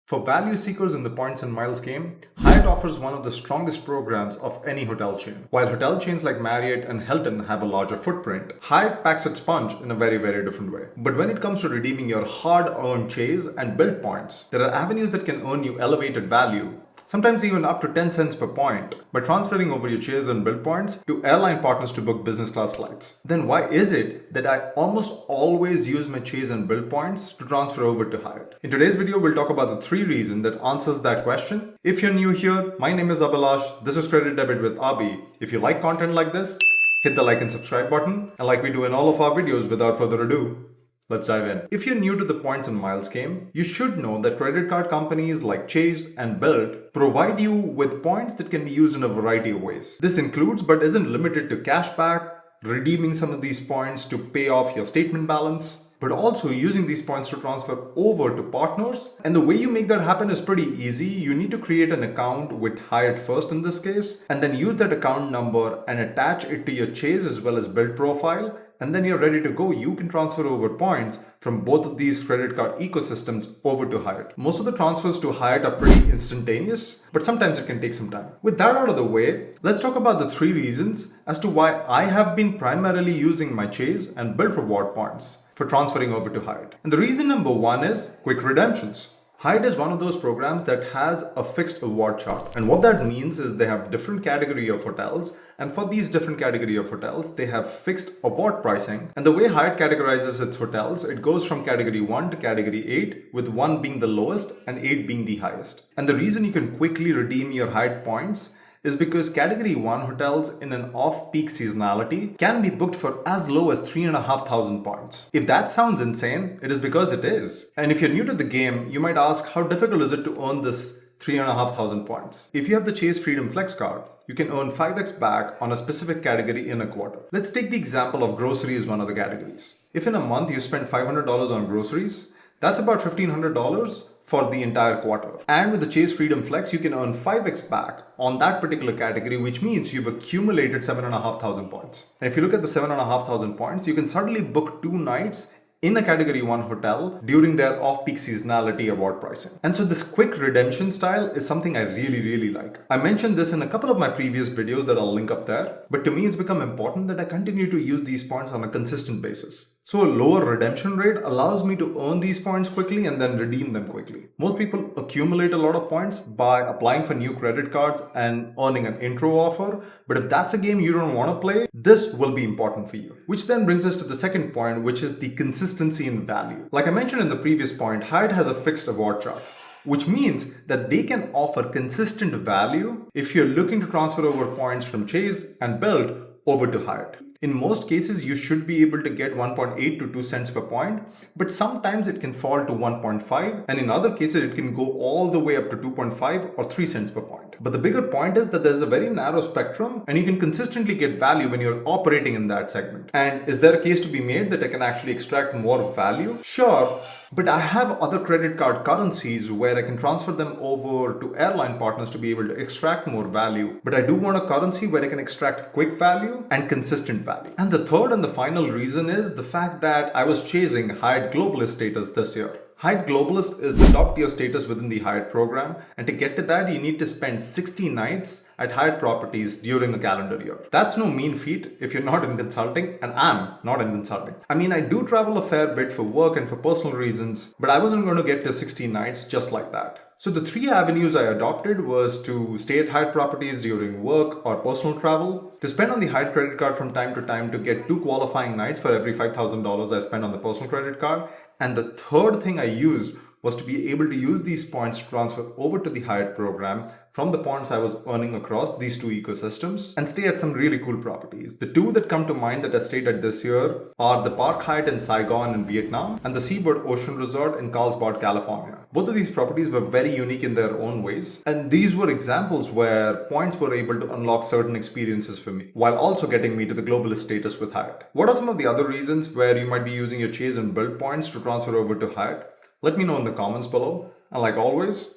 For value seekers in the points and miles game, Hyatt offers one of the strongest programs of any hotel chain. While hotel chains like Marriott and Hilton have a larger footprint, Hyatt packs its punch in a very, very different way. But when it comes to redeeming your hard-earned Chase and Bilt points, there are avenues that can earn you elevated value, sometimes even up to 10 cents per point, by transferring over your Chase and Bilt points to airline partners to book business class flights. Then why is it that I almost always use my Chase and Bilt points to transfer over to Hyatt? In today's video, we'll talk about the 3 reasons that answers that question. If you're new here, my name is Abhi. This is Credit Debit with Abhi. If you like content like this, hit the like and subscribe button. And like we do in all of our videos, without further ado, let's dive in. If you're new to the points and miles game, you should know that credit card companies like Chase and Bilt provide you with points that can be used in a variety of ways. This includes but isn't limited to cashback, redeeming some of these points to pay off your statement balance, but also using these points to transfer over to partners. And the way you make that happen is pretty easy. You need to create an account with Hyatt first in this case, and then use that account number and attach it to your Chase as well as Bilt profile. And then you're ready to go. You can transfer over points from both of these credit card ecosystems over to Hyatt. Most of the transfers to Hyatt are pretty instantaneous, but sometimes it can take some time. With that out of the way, let's talk about the 3 reasons as to why I have been primarily using my Chase and Bilt reward points for transferring over to Hyatt. And the reason number 1 is quick redemptions. Hyatt is one of those programs that has a fixed award chart. And what that means is they have different category of hotels. And for these different category of hotels, they have fixed award pricing. And the way Hyatt categorizes its hotels, it goes from category 1 to category 8, with 1 being the lowest and 8 being the highest. And the reason you can quickly redeem your Hyatt points is because category 1 hotels in an off-peak seasonality can be booked for as low as 3,500 points. If that sounds insane, it is because it is. And if you're new to the game, you might ask, how difficult is it to earn this 3,500 points? If you have the Chase Freedom Flex card, you can earn 5x back on a specific category in a quarter. Let's take the example of grocery as one of the categories. If in a month you spend $500 on groceries, that's about $1,500 for the entire quarter. And with the Chase Freedom Flex, you can earn 5x back on that particular category, which means you've accumulated 7,500 points. And if you look at the 7,500 points, you can suddenly book 2 nights in a category 1 hotel during their off-peak seasonality award pricing. And so this quick redemption style is something I really like. I mentioned this in a couple of my previous videos that I'll link up there, but to me it's become important that I continue to use these points on a consistent basis. So a lower redemption rate allows me to earn these points quickly and then redeem them quickly. Most people accumulate a lot of points by applying for new credit cards and earning an intro offer. But if that's a game you don't want to play, this will be important for you. Which then brings us to the second point, which is the consistency in value. Like I mentioned in the previous point, Hyatt has a fixed award chart, which means that they can offer consistent value if you're looking to transfer over points from Chase and Bilt over to Hyatt. In most cases, you should be able to get 1.8 to 2 cents per point, but sometimes it can fall to 1.5, and in other cases, it can go all the way up to 2.5 or 3 cents per point. But the bigger point is that there's a very narrow spectrum, and you can consistently get value when you're operating in that segment. And is there a case to be made that I can actually extract more value? Sure, but I have other credit card currencies where I can transfer them over to airline partners to be able to extract more value. But I do want a currency where I can extract quick value and consistent value. And the third and the final reason is the fact that I was chasing Hyatt Globalist status this year. Hyatt Globalist is the top tier status within the Hyatt program, and to get to that, you need to spend 60 nights at Hyatt properties during a calendar year. That's no mean feat if you're not in consulting, and I'm not in consulting. I mean, I do travel a fair bit for work and for personal reasons, but I wasn't going to get to 60 nights just like that. So the 3 avenues I adopted was to stay at Hyatt properties during work or personal travel, to spend on the Hyatt credit card from time to time to get 2 qualifying nights for every $5,000 I spend on the personal credit card. And the third thing I used was to be able to use these points to transfer over to the Hyatt program from the points I was earning across these 2 ecosystems and stay at some really cool properties. The 2 that come to mind that I stayed at this year are the Park Hyatt in Saigon in Vietnam and the Seabird Ocean Resort in Carlsbad, California. Both of these properties were very unique in their own ways, and these were examples where points were able to unlock certain experiences for me while also getting me to the globalist status with Hyatt. What are some of the other reasons where you might be using your Chase and Bilt points to transfer over to Hyatt? Let me know in the comments below, and like always,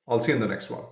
I'll see you in the next one.